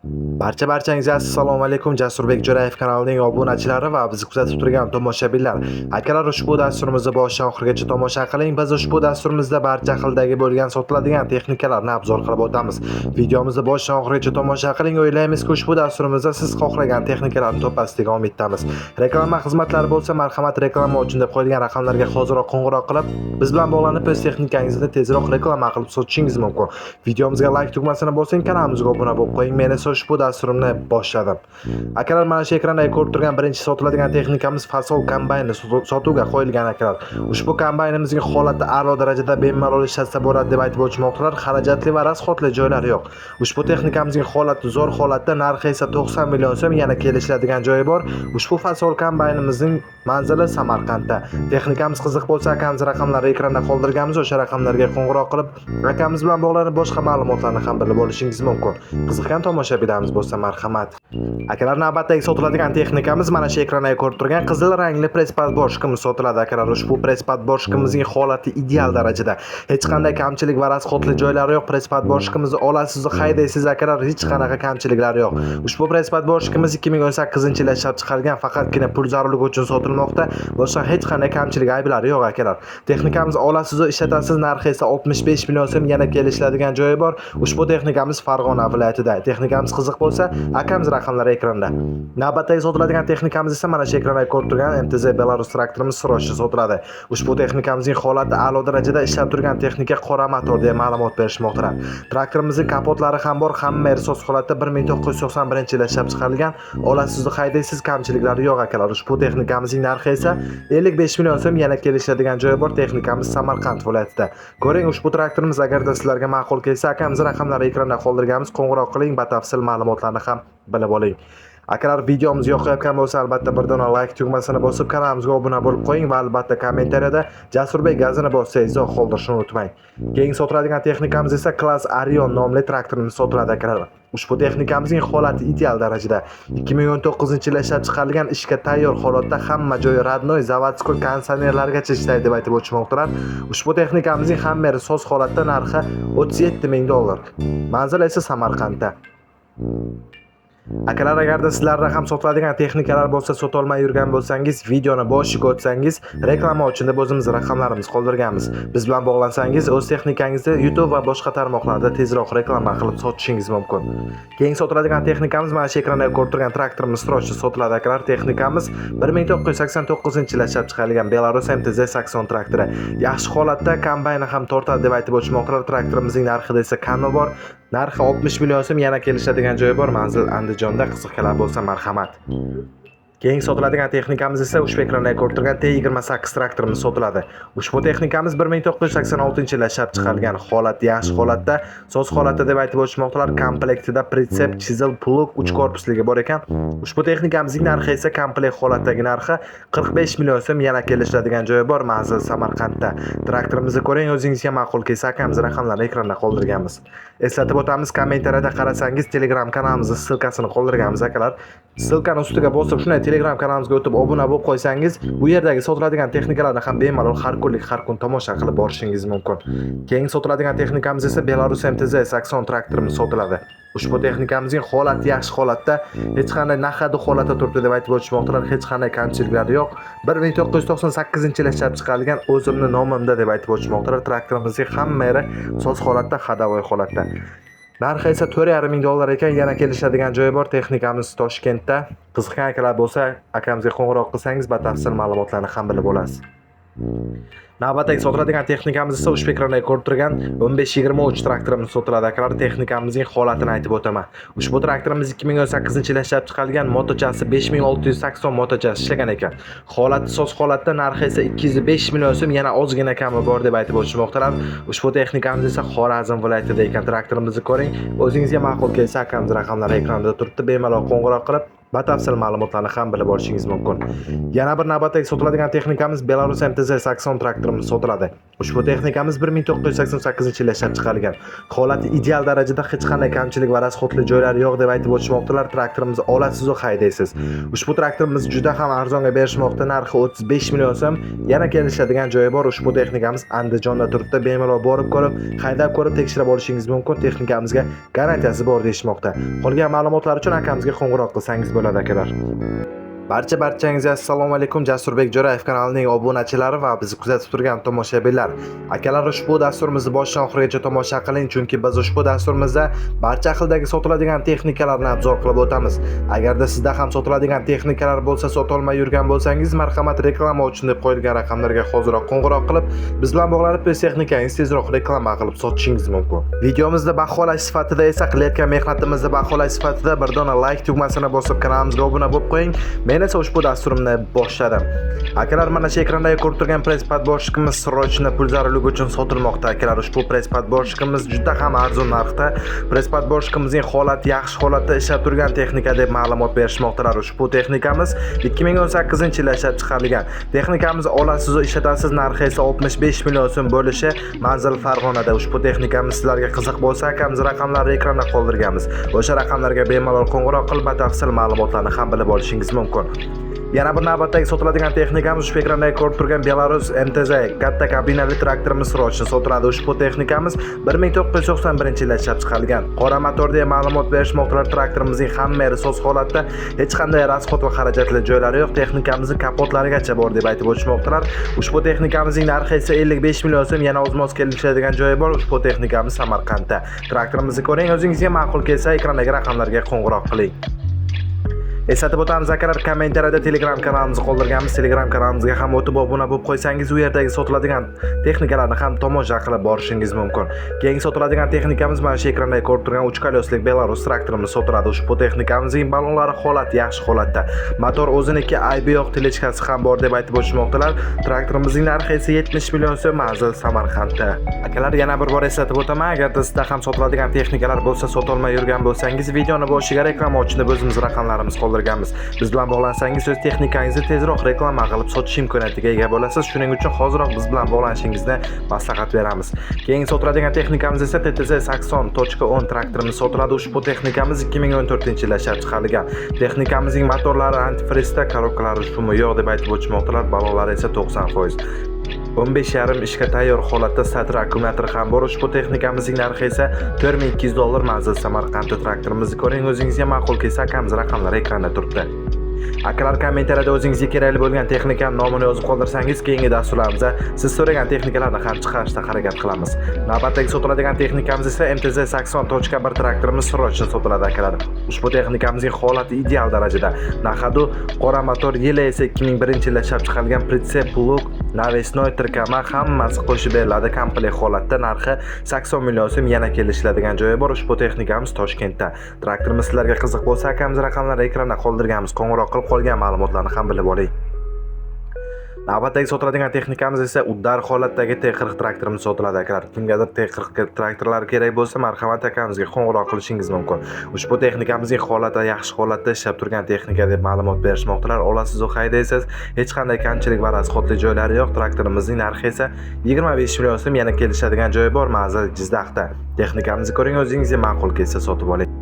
Barchangizga assalomu alaykum. Jasurbek Jo'rayev kanalining obunachilari va bizni kuzatib turgan tomoshabinlar. Akalar, ushbu dasturimizni boshidan oxirigacha tomosha qiling. Biz ushbu dasturimizda barcha xildagi bo'lgan sotiladigan texnikalarni obzor qilib o'tamiz. Videomizni boshidan oxirigacha tomosha qiling. O'ylaymizki, ushbu dasturimizda siz xohlagan texnikalarni topasiz degan umidamiz. Reklama xizmatlari bo'lsa, marhamat reklama uchun deb qo'yilgan raqamlarga hoziroq qo'ng'iroq qilib, biz bilan bog'lanib o'z texnikangizni tezroq reklama qilib sotishingiz mumkin. Videomizga like tugmasini bosing, kanalimizga obuna bo'lib qo'ying. Men esa ushbu dasturimni boshladim. Akalar, mana shu ekranda ko'rib turgan birinchi sotiladigan texnikamiz fasol kombayni sotuvga qo'yilgan akalar. Ushbu kombaynimizning holati a'lo darajada bemalol ishlasa bo'ladi deb aytib o'tmoqdalar. Xarajatli va rasxotli joylari yo'q. Ushbu texnikamizning holati zo'r holatda, narxi esa 90 million so'm, yana kelishiladigan joyi bor. Ushbu fasol kombaynimizning manzili Samarqandda. Texnikamiz qiziq bo'lsa, akamiz raqamlarini ekranda qoldirganmiz. O'sha raqamlarga qo'ng'iroq qilib, akamiz bilan bog'lanib boshqa ma'lumotlarni ham bilib olishingiz mumkin. Qiziqgan tomoshabinlarimiz bo'lsa marhamat. Akalar, navbatdagi sotiladigan texnikamiz mana shu ekranda ko'rib turgan qizil rangli presspad boshqimiz sotiladi akalar. Ushbu presspad boshqimizning holati ideal darajada. Hech qanday kamchilik va rasxotli joylari yo'q. Presspad boshqimizni olasiz, haydaysiz akalar, hech qanaqa kamchiliklari yo'q. Ushbu presspad boshqimiz 2018-yilda ishlab chiqarilgan, faqatgina pul zarurligi uchun sotilmoqda. Boshqa hech qanday kamchilik ayblari yo'q akalar. Texnikamiz olasiz, ishlatasiz, narxi esa 65 million so'm, yana kelishiladigan joyi bor. Ushbu texnikamiz Farg'ona viloyatida. Texnikamiz qiziq bo'lsa, akamiz raqamlari ekranda. Navbatdagi sotiladigan texnikamiz esa mana shu ekranda ko'rib turgan MTZ Belarus traktorimiz Srochchi sotiladi. Ushbu texnikamizning holati a'lo darajada, ishlab turgan texnika qora motor deya ma'lumot berishmoqda. Traktorimizning kapotlari ham bor, hamma soz holatda 1991-yilda ishlab chiqarilgan. Olasiz, haydaysiz, kamchiliklari yo'q akalar. Ushbu texnikamizning narxi esa 55 million so'm, yana kelishadigan joyi bor. Texnikamiz Samarqand viloyatida. Ko'ring, ushbu traktorimiz agarda sizlarga ma'qul kelsa, akamiz raqamlari ekranda qoldirganmiz. Qo'ng'iroq qiling, batafsil ma'lumotlarni ham bilib oling. Akalar, videomiz yoqayotgan bo'lsa, albatta bir dona like tugmasini bosib, kanalimizga obuna bo'lib qo'ying va albatta kommentariyada Jasurbek gazini bossangiz izoh qoldirishni unutmang. Keyingi sotiladigan texnikamiz esa Class Arion nomli traktorimiz sotiladi akalar. Ushbu texnikamizning holati ideal darajada. 2019-yilda ishlab chiqarilgan, ishga tayyor holatda, hamma joyi radnoy, zavodskoy konditsionerlargacha ishlaydi deb aytib o'tishmoqdalar. Ushbu texnikamizning hammasi soz holatda, narxi 37 ming dollar. Manzil esa Samarqandda. Akalar, agarda sizlarda ham sotiladigan texnikalar bo'lsa, sotolmay yurgan bo'lsangiz, videoni boshiga o'tsangiz, reklama uchun deb o'zimiz raqamlarimiz qoldirganmiz. Biz bilan bog'lansangiz, o'z texnikangizni YouTube va boshqa tarmoqlarda tezroq reklama qilib sotishingiz mumkin. Keyingi sotiladigan texnikamiz mana shu ekranda ko'rib turgan traktorimiz Srochchi sotiladi akalar. Texnikamiz 1989-yilda ishlab chiqarilgan Belarus MTZ Sakson traktori. Yaxshi holatda, kombayni ham tortadi deb aytib o'tishmoqdalar. Traktorimizning narxida esa kami bor. Narxi 60 million so'm, yana kelishadigan joyi bor. Manzil Andijonda. Qiziqlar bo'lsa marhamat. Keyingi sotiladigan texnikamiz esa ushbu ekranda ko'rib turgan T28 traktorimiz sotiladi. Ushbu texnikamiz 1986-yilda ishlab chiqarilgan, holati yaxshi holatda, soz holatda deb aytib o'tishmoqdalar. Komplektida pritsep, chisel, plug, 3 korpusligi bor ekan. Ushbu texnikamizning narxi esa komplekt holatdagi narxi 45 million so'm, yana kelishadigan joyi bor. Manzil Samarqandda. Traktorimizni ko'ring, o'zingizga ma'qul kelsa, akamiz raqamlarini ekranda qoldirganmiz. Eslatib o'tamiz, kommentariyada qarasangiz Telegram kanalimizning silkasini qoldirganmiz akalar. Silkani ustiga bosib, shunday Telegram kanalimizga o'tib obuna bo'lib qo'ysangiz, bu yerdagi sotiladigan texnikalarni ham bemalol har kun tomosha qilib borishingiz mumkin. Keyingi sotiladigan texnikamiz esa Belarus MTZ Sakson traktorimiz sotiladi. Ushbu texnikamizning holati yaxshi holatda, hech qanday nahadi holatda turibdi deb aytib o'tishmoqdalar. Hech qanday kamchiliklari yo'q. 1998-yilda ishlab chiqarilgan, o'zimni nomimda deb aytib o'tishmoqdalar. Traktorimizning hammasi soz holatda, hadavoy holatda. Narxi esa 4,5 ming dollar ekan, yana kelishadigan joyi bor. Texnikamiz Toshkentda. Qiziqgan akalar bo'lsa, akamizga qo'ng'iroq qilsangiz, batafsil ma'lumotlarni ham bilib olasiz. Navbatdagi sotiladigan texnikamiz esa ushbu ekranda ko'rib turgan 1523 traktorimiz sotiladi akalar. Texnikamizning holatini aytib o'taman. Ushbu traktorimiz 2018-yilda ishlab chiqarilgan, motochasi 5680 motochasi ishlagan ekan. Holati soz holatda, narxi esa 205 million so'm, yana ozgina kami bor deb aytib o'tishmoqdalar. Ushbu texnikamiz esa Xorazm viloyatida ekan. Traktorimizni ko'ring, o'zingizga ma'qul kelsa, akamiz raqamlari ekranda turibdi. Bemalol qo'ng'iroq qilib, batafsil ma'lumotlarni ham bilib olishingiz mumkin. Yana bir navbatdagi sotiladigan texnikamiz Belarus MTZ-80 traktorimiz sotiladi. Ushbu texnikamiz 1988-yilda ishlab chiqarilgan. Holati ideal darajada, hech qanday kamchilik va rasxodli joylari yo'q deb aytib o'tishmoqdalar. Traktorimizni olasiz va haydaysiz. Ushbu traktorimiz juda ham arzonga berishmoqda. Narxi 35 million so'm. Yana kelishadigan joyi bor. Ushbu texnikamiz Andijonda turibdi. Bemalol borib ko'rib, haydab ko'rib tekshirib olishingiz mumkin. Texnikamizga garantiyasi bor deyishmoqda. Qolgan ma'lumotlar uchun akamizga qo'ng'iroq qilsangiz bo'ladi akalar. Barchangizga assalomu alaykum. Jasurbek Jo'rayev kanalining obunachilari va bizni kuzatib turgan tomoshabinlar. Akalar, ushbu dasturimizni boshdan oxirigacha tomosha qiling, chunki biz ushbu dasturimizda barcha xildagi sotiladigan texnikalarni obzor qilib o'tamiz. Agarda sizda ham sotiladigan texnikalar bo'lsa, sotolmay yurgan bo'lsangiz, marhamat reklama uchun deb qo'yilgan raqamlarga hoziroq qo'ng'iroq qilib, biz bilan bog'lanib, o'z texnikangizni tezroq reklama qilib sotishingiz mumkin. Videomizni baholash sifatida esa qilayotgan mehnatimizni baholash sifatida bir dona like tugmasini bosib kanalimizga obuna bo'lib qo'ying. Men esa ushbu dasturimni boshladim. Akalar, mana shu ekrandagi ko'rib turgan press podborshikimiz srochna pul zarurligi uchun sotilmoqda. Akalar, ushbu press podborshikimiz juda ham arzon narxda. Press podborshikimizning holati yaxshi holatda ishlab turgan texnika deb ma'lumot berishmoqdalar. Ushbu texnikamiz 2018-yilda ishlab chiqarilgan. Texnikamizni olasiz va ishlatasiz. Narxi esa 65 million so'm bo'lishi. Manzil Farg'onada. Ushbu texnikamiz sizlarga qiziq bo'lsa, akamiz raqamlarni ekranda qoldirganmiz. O'sha raqamlarga bemalol qo'ng'iroq qilib, batafsil ma'lumotlarni ham bilib olishingiz mumkin. Yana bir navbatdagi sotiladigan texnikamiz ushbu ekranda ko'rib turgan Belarus MTZ katta kabinali traktorimiz srochni sotiladi. Ushbu texnikamiz 1991-yilda ishlab chiqarilgan. Qora motor deya ma'lumot berishmoqdalar. Traktorimizning hammasi soz holatda, hech qanday rasxod va xarajatli joylari yo'q. Texnikamizning kapotlarigacha bor deb aytib o'tishmoqdalar. Ushbu texnikamizning narxi esa 55 million so'm. Yana o'zimiz kelishadigan joyi bor. Ushbu texnikamiz Samarqandda. Traktorimizni ko'ring, o'zingizga ma'qul kelsa ekrandagi raqamlarga qo'ng'iroq qiling. Eslatib o'tamiz akalar, kommentariyada Telegram kanalimizni qoldirganmiz. Telegram kanalimizga ham o'tib obuna bo'lib qo'ysangiz, u yerdagi sotiladigan texnikalarni ham tomosha qilib borishingiz mumkin. Keyingi sotiladigan texnikamiz mana shu ekranda ko'rib turgan 3 kolesli Belarus traktorimiz sotiladi. Ushbu texnikamizning ballonlari holati yaxshi holatda. Motor o'ziniki, aybi yo'q, tilechkasi ham bor deb aytib o'tishmoqdalar. Traktorimizning narxi esa 70 million so'm, manzil Samarqandda. Akalar, yana bir bor eslatib o'taman, agarda sizda ham sotiladigan texnikalar bo'lsa, sotolmay yurgan bo'lsangiz, videoni boshiga reklama uchun deb o'zimiz raqamlarimiz biz bilan bog'lansangiz, o'z texnikangizni tezroq reklama qilib sotish imkoniyatiga ega bo'lasiz. Shuning uchun hoziroq biz bilan bog'lanishingizni maslahat beramiz. Keyingi sotiladigan texnikamiz esa TTZ-80.10 traktorimiz sotiladi. Ushbu texnikamiz 2014-yilda ishlab chiqarilgan. Texnikamizning motorlari antifrizda, korobkalari shumi yo'q deb aytib o'tishmoqdalar. Ballonlari esa 90%. 15,5 ishga tayyor holatda stator akkumulyatori ham bor. Ushbu texnikamizning narxi esa $4200, manzil Samarqandda. Traktorimizni ko'ring, o'zingizga ma'qul kelsa akamiz raqamlari ekranda turibdi. Akalar, kommentariyada o'zingizga kerakli bo'lgan texnikani nomini yozib qoldirsangiz, keyingi dasturlarimizda siz so'ragan texnikalarni ham chiqarishga harakat qilamiz. Navbatdagi sotiladigan texnikamiz esa MTZ-80.1 traktorimiz srochni sotiladi akalar. Ushbu texnikamizning holati ideal darajada. Nahadu qora motor, yili esa 2001-yilda ishlab chiqarilgan. Pritsep, plug, navesnoy, tirkama hammasi qo'shib beriladi. Komplekt holatda. Narxi 80 million so'm. Yana kelishiladigan joyi bor. Ushbu texnikamiz Toshkentda. Traktorimiz sizlarga qiziq bo'lsa, akamiz raqamlarni ekranda qoldirganmiz. Qo'ng'iroq qilib qolgan ma'lumotlarni ham bilib oling. Navbatdagi sotiladigan texnikamiz esa uddar holatdagi T40 traktorimiz sotiladi akalar. Kimgadir T40 traktorlar kerak bo'lsa, marhamat akamizga qo'ng'iroq qilishingiz mumkin. Ushbu texnikamizning holati yaxshi holatda ishlab turgan texnika deb ma'lumot berishmoqdalar. Olasiz va haydaysiz, hech qanday kamchilik va rasxodli joylari yo'q. Traktorimizning narxi esa 25 million so'm. Yana kelishadigan joyi bor, manzil Jizzaxda. Texnikamizni ko'ring, o'zingizga ma'qul kelsa sotib oling.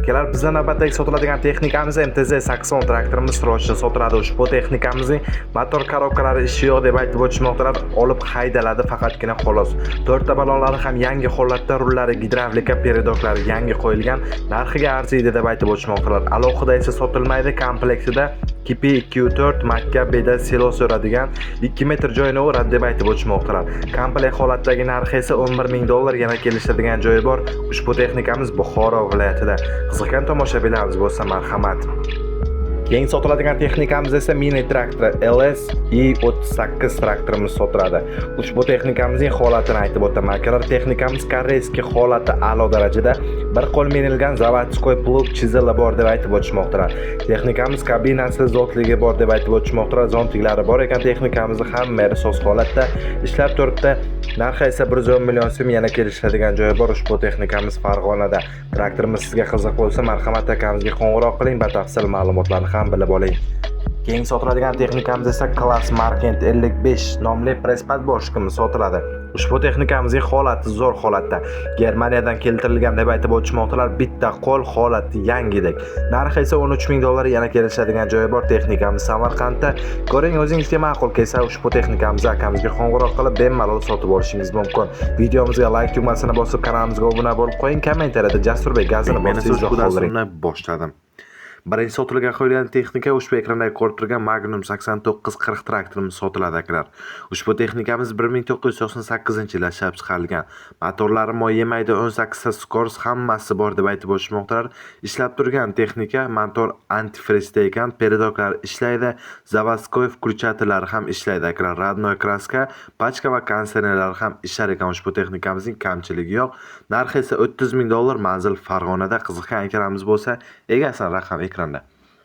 Akalar, bizda navbatdagi sotiladigan texnikamiz MTZ-80 traktorimiz srochni sotiladi. Ushbu texnikamizning motor korobkalari ishi yo'q deb aytib o'tishmoqdalar. Olib haydaladi faqatgina xolos. 4 ta ballonlari ham yangi holatda, rullari gidravlika, peridoklari yangi qo'yilgan. Narxiga arziydi deb aytib o'tishmoqdalar. Alohida esa sotilmaydi. Komplektida kipi 2-4 makka beda silo so'radigan 2 metr joyni o'radi deb aytib o'tishmoqdalar. Komplekt holatdagi narxi esa $11,000. Yana kelishadigan joyi bor. Ushbu texnikamiz Buxoro viloyatida. Qiziqgan tomoshabinlarimiz bo'lsa marhamat. Keyin sotiladigan texnikamiz esa mini traktor LS i38 traktorimiz sotiladi. Ushbu texnikamizning holatini aytib o'taman. Akalar, texnikamiz koreyskiy holati a'lo darajada, bir qo'l minilgan zavodskoy plug chizig'i bor deb aytib o'tishmoqdalar. Texnikamiz kabinasi zotligi bor deb aytib o'tishmoqdalar. Zontiklari bor ekan, texnikamizni hammasi soz holatda ishlab turibdi. Narxi esa 110 million so'm, yana kelishadigan joyi bor. Ushbu texnikamiz Farg'onada. Traktorimiz sizga qiziq bo'lsa, marhamat akamizga qo'ng'iroq qiling, batafsil ma'lumotlarni ham bilib oling. Keyin sotiladigan texnikamiz esa Class Markent 55 nomli presspad boshqimiz sotiladi. Ushbu texnikamizning holati zo'r holatda. Germaniyadan keltirilgan deb aytib o'tishmoqdalar. Bitta qo'l holati yangidek. Narxi esa 13 ming dollar, yana kelishadigan joyi bor. Texnikamiz Samarqandda. Ko'ring, o'zingizga ma'qul kelsa ushbu texnikamizni akamizga qo'ng'iroq qilib bemalol sotib olishingiz mumkin. Videomizga like tugmasini bosib, kanalimizga obuna bo'lib qo'ying. Kommentariyada Jasurbek gazini bosib izoh qoldiring. Boshladim. Birinchi sotilgan qo'yilgan texnika ushbu ekranda ko'rib turgan Magnum 8940 traktorimiz sotiladi akalar. Ushbu texnikamiz 1998-yilda ishlab chiqarilgan. Motorlari moy yemaydi, 18 ta skorost hammasi bor deb aytib o'tishmoqdalar. Ishlab turgan texnika motor antifrizda ekan, peredoklar ishlaydi, zavodskoy включателлari ham ishlaydi akalar. Родной kraska, pachka va konsernerlar ham ishlar ekan. Ushbu texnikamizning kamchiligi yo'q. Narxi esa 30 ming dollar, manzil Farg'onada. Qiziqgan akalarimiz bo'lsa, egasini raqam ekranda.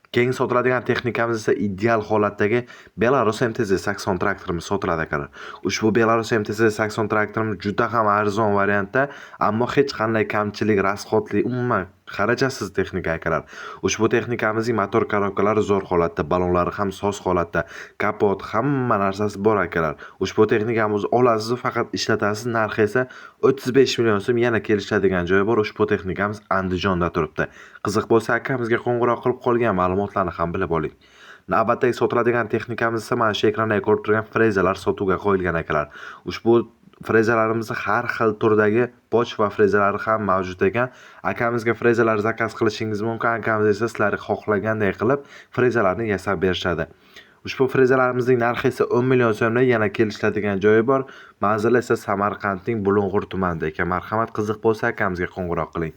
Keyin sotiladigan texnikamiz esa ideal holatdagi Belarus MTZ-80 traktorimiz sotiladi akalar. Ushbu Belarus MTZ-80 traktorimiz juda ham arzon variantda, ammo hech qanday kamchilik, rasxodli, umuman xarajasiz texnika akalar. Ushbu texnikamizning motor korobkalari zo'r holatda, balonlari ham soz holatda, kapot, hamma narsasi bor akalar. Ushbu texnikamizni olasiz, faqat ishlatasiz. Narxi esa 35 million so'm, yana kelishadigan joyi bor. Ushbu texnikamiz Andijonda turibdi. Qiziq bo'lsa akamizga qo'ng'iroq qilib qolgan ma'lumotlarni ham bilib oling. Navbatdagi sotiladigan texnikamiz esa mana shu ekranda ko'rib turgan frezalar sotuvga qo'yilgan akalar. Ushbu frezalarimizda har xil turdagi poch va frezalari ham mavjud ekan. Akamizga frezalar zakaz qilishingiz mumkin. Akamiz esa sizlar xohlagandek qilib frezalarni yasab berishadi. Ushbu frezalarimizning narxi esa 10 million so'mda, yana kelishadigan joyi bor. Manzili esa Samarqandning Bulung'ur tumanida ekan. Marhamat, qiziq bo'lsa akamizga qo'ng'iroq qiling.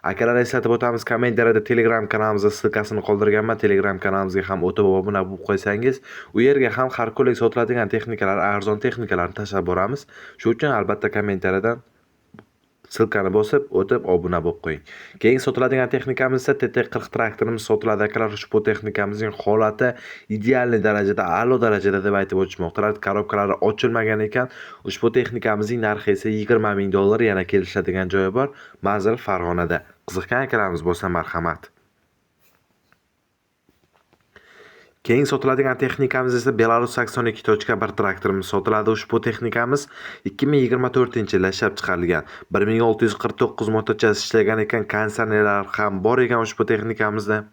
Akalar, eslatib o'tamiz, kommentariyada Telegram kanalimizga silkasini qoldirganman. Telegram kanalimizga ham o'tib obuna bo'lib qo'ysangiz, u yerga ham har kunlik sotiladigan texnikalar, arzon texnikalarni tashlab boramiz. Shuning uchun albatta kommentariyadan silkani bosib, o'tib obuna bo'lib qo'ying. Keyin sotiladigan texnikamiz esa TT40 traktorimiz sotiladi akalar. Ushbu texnikamizning holati ideal darajada, a'lo darajada deb aytib o'tishmoqdalar. Korobkalari ochilmagan ekan. Ushbu texnikamizning narxi esa 20 ming dollar, yana kelishadigan joyi bor. Manzil Farg'onada. Qiziqgan akalarimiz bo'lsa marhamat. Keyin sotiladigan texnikamiz esa Belarus 82.1 traktorimiz sotiladi. Ushbu texnikamiz 2024-yilda ishlab chiqarilgan. 1649 motochasi ishlagan ekan, konsernerlar ham bor ekan ushbu texnikamizda.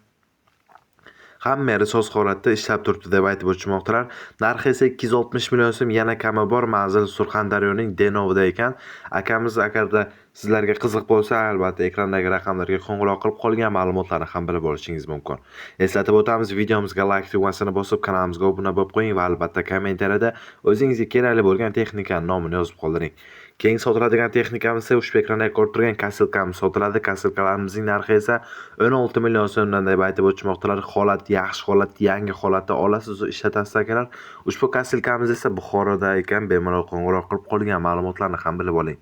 Hammasi soz holatda ishlab turibdi deb aytib o'tishmoqdalar. Narxi esa 260 million so'm, yana kami bor. Manzil Surxondaryoning Denovida ekan. Akamiz agarda sizlarga qiziq bo'lsa, albatta ekrandagi raqamlarga qo'ng'iroq qilib qolgan ma'lumotlarni ham bilib olishingiz mumkin. Eslatib o'tamiz, videomizga like tugmasini bosib, kanalimizga obuna bo'lib qo'ying va albatta kommentariyada o'zingizga kerakli bo'lgan texnikaning nomini yozib qoldiring. Keyin sotiladigan texnikamiz esa ushbu ekranda ko'rib turgan kasilkamiz sotiladi. Kasilkalarimizning narxi esa 16 million so'mdan deb aytib o'tishmoqdalar. Holat yaxshi, holat yangi holatda olasiz, ishlatasiz akalar. Ushbu kasilkamiz esa Buxoroda ekan. Bemalol qo'ng'iroq qilib qolgan ma'lumotlarni ham bilib oling.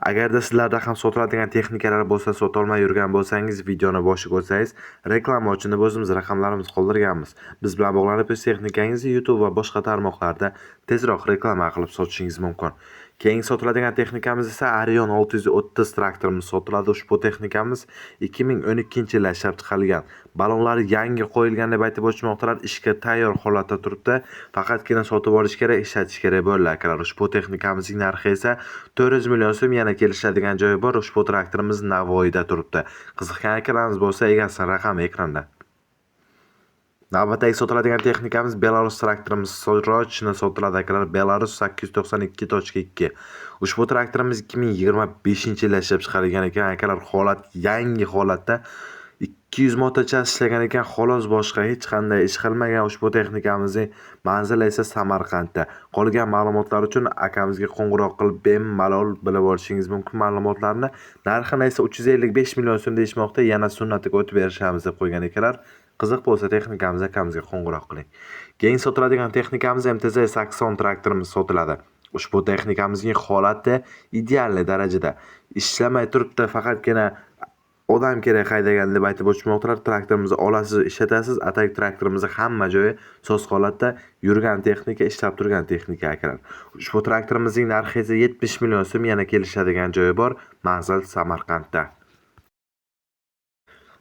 Agarda sizlarda ham sotiladigan texnikalar bo'lsa, sotolmay yurgan bo'lsangiz, videoni boshiga o'tsangiz, reklama uchun o'zimiz raqamlarimizni qoldirganmiz. Biz bilan bog'lanib, o'z texnikangizni YouTube va boshqa tarmoqlarda tezroq reklama qilib sotishingiz mumkin. Keyin sotiladigan texnikamiz esa Arion 630 traktorimiz sotiladi. Ushbu texnikamiz 2012-yilda ishlab chiqarilgan. Balonlari yangi qo'yilgan deb aytib o'tishmoqdalar. Ishga tayyor holatda turibdi. Faqatgina sotib olish kerak, ishlatish kerak bo'ldi akalar. Ushbu texnikamizning narxi esa 400 million so'm, yana kelishadigan joyi bor. Ushbu traktorimiz Navoiyda turibdi. Qiziqgan akalarimiz bo'lsa, egasini raqami ekranda. Navbatdagi sotiladigan texnikamiz Belarus traktorimiz Sorochni sotiladi akalar. Belarus 892.2. Ushbu traktorimiz 2025-yilda ishlab chiqarilgan ekan akalar. Holat yangi holatda 200 motochasi ishlagan ekan, xolos boshqa hech qanday ish qilmagan. Ushbu texnikamizning manzili esa Samarqandda. Qolgan ma'lumotlar uchun akamizga qo'ng'iroq qilib bemalol bilib olishingiz mumkin ma'lumotlarni. Narxini esa 355 million so'm deyishmoqda. Yana sunnatiga o'tib berishamiz deb qo'ygan ekanlar. Qiziq bo'lsa texnikamiz akamizga qo'ng'iroq qiling. Keyin sotiladigan texnikamiz MTZ Saxon traktorimiz sotiladi. Ushbu texnikamizning holati ideal darajada. Ishlamay turibdi, faqatgina odam kerak haydagan deb aytib o'tmoqdalar. Traktorimizni olasiz, ishlatasiz. Atak traktorimizni hamma joyi so'z holatda yurgan texnika, ishlab turgan texnika akalar. Ushbu traktorimizning narxi esa 70 million so'm, yana kelishadigan joyi bor. Manzil Samarqandda.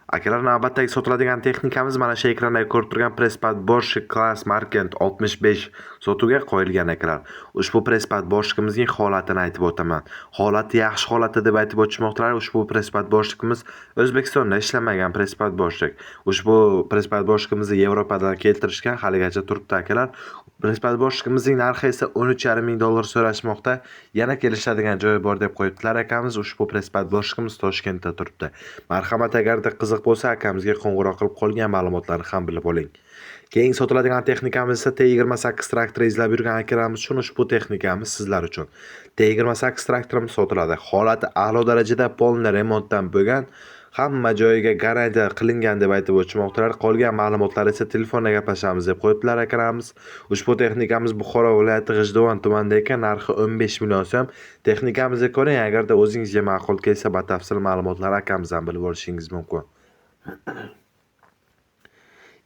Akalar, navbatdagi sotiladigan texnikamiz mana shu ekranda ko'rib turgan Presspad Bosch Class Markent 65 sotuvga qo'yilgan akalar. Ushbu Presspad Bosch'imizning holatini aytib o'taman. Holati yaxshi holatda deb aytib o'tmoqdalar. Ushbu Presspad Bosch'imiz O'zbekistonda ishlamagan Presspad Bosch. Ushbu Presspad Bosch'imizni Yevropadan keltirishgan, haligacha turibdi akalar. Presspad Bosch'imizning narxi esa 13,5 ming dollar so'rashmoqda. Yana kelishadigan joyi bor deb qo'yibdilar akamiz. Ushbu Presspad Bosch'imiz Toshkentda turibdi. Marhamat, agarda qiziq bo'lsa akamizga qo'ng'iroq qilib qolgan ma'lumotlarni ham bilib oling. Keyin sotiladigan texnikamiz esa T28 traktori izlab yurgan akalarimiz uchun ushbu texnikamiz sizlar uchun. T28 traktorimiz sotiladi. Holati a'lo darajada, polni remontdan bo'lgan, hamma joyiga garantiya qilingan deb aytib o'tmoqdalar. Qolgan ma'lumotlar esa telefonda gaplashamiz deb qo'yibdilar akalarimiz. Ushbu texnikamiz Buxoro viloyati G'ijduvon tumanida ekan, narxi 15 million so'm. Texnikamizni ko'ring, agarda o'zingizga ma'qul kelsa, batafsil ma'lumotlar akamizdan bilib olishingiz mumkin.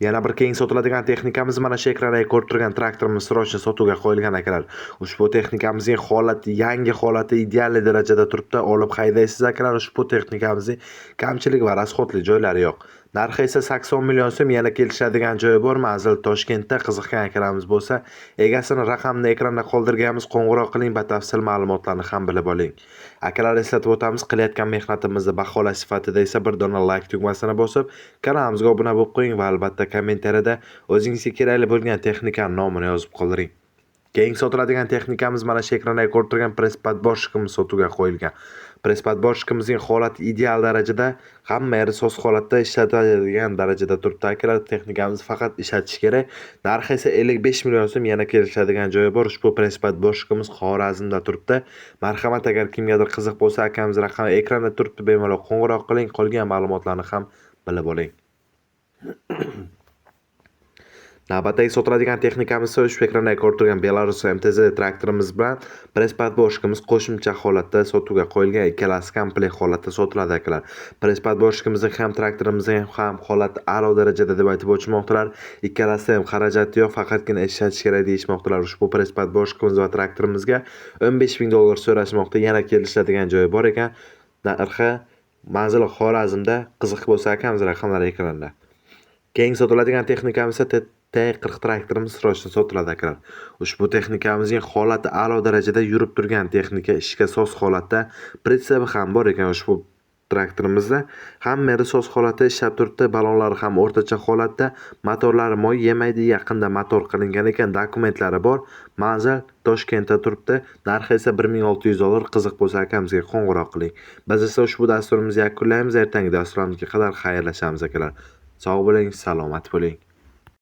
Yana bir keyin sotiladigan texnikamiz mana shu ekranda ko'rib turgan traktorimiz srochni sotuvga qo'yilgan akalar. Ushbu texnikamizning holati, yangi holati ideal darajada turibdi. Olib haydaysiz akalar. Ushbu texnikamizning kamchilik va rasxodli joylari yo'q. Narxi esa 80 million so'm, yana kelishadigan joyi bor. Manzil Toshkentda. Qiziqgan akalarimiz bo'lsa, egasini raqamni ekranda qoldirganmiz, qo'ng'iroq qiling, batafsil ma'lumotlarni ham bilib oling. Akalar, eslatib o'tamiz, qilayotgan mehnatimizni baholash sifatida esa bir dona like tugmasini bosib, kanalimizga obuna bo'lib qo'ying va albatta kommentariyada o'zingizga kerakli bo'lgan texnikaning nomini yozib qoldiring. Keyin sotiladigan texnikamiz mana shu ekranda ko'rib turgan Presspad Bosch'imiz sotuvga qo'yilgan. Presspad Bosch'imizning holati ideal darajada, hamma yeri so'z holatda ishlatadigan darajada turibdi akalar. Texnikamiz faqat ishlatish kerak. Narxi esa 55 million so'm, yana kelishadigan joyi bor. Ushbu Presspad Bosch'imiz Xorazmda turibdi. Marhamat, agar kimgadir qiziq bo'lsa, akamiz raqami ekranda turibdi, bemalol qo'ng'iroq qiling, qolgan ma'lumotlarni ham bilib oling. Navbatdagi sotiladigan texnikamiz esa ushbu ekranda ko'rib turgan Belarus MTZ traktorimiz bilan Presspad Bosch'imiz qo'shimcha holatda sotuvga qo'yilgan, ikkalasi komplekt holatda sotiladi akalar. Presspad Bosch'imizning ham traktorimizning ham holati a'lo darajada deb aytib o'tmoqdalar. Ikkalasi ham xarajati yo'q, faqatgina ishlatish kerak deyishmoqdalar. Ushbu Presspad Bosch'imiz va traktorimizga 15 ming dollar so'rashmoqda. Yana kelishadigan joyi bor ekan. Narxi manzili Xorazmda. Qiziq bo'lsa akamiz raqamlari ekranda. Keyin sotiladigan texnikamiz esa T40 traktorimiz srochni sotiladi akalar. Ushbu texnikamizning holati a'lo darajada, yurib turgan texnika, ishga soz holatda, pritsepi ham bor ekan. Ushbu traktorimizda hamma yeri soz holatda ishlab turibdi. Balonlari ham o'rtacha holatda, motorlari moy yemaydi, yaqinda motor qilingan ekan, dokumentlari bor. Manzil Toshkentda turibdi. Narxi esa 1600 dollar. Qiziq bo'lsa akamizga qo'ng'iroq qiling. Biz esa ushbu dasturimizni yakunlaymiz. Ertangi dasturimizga qadar xayrlashamiz akalar. Sog' bo'ling, salomat bo'ling.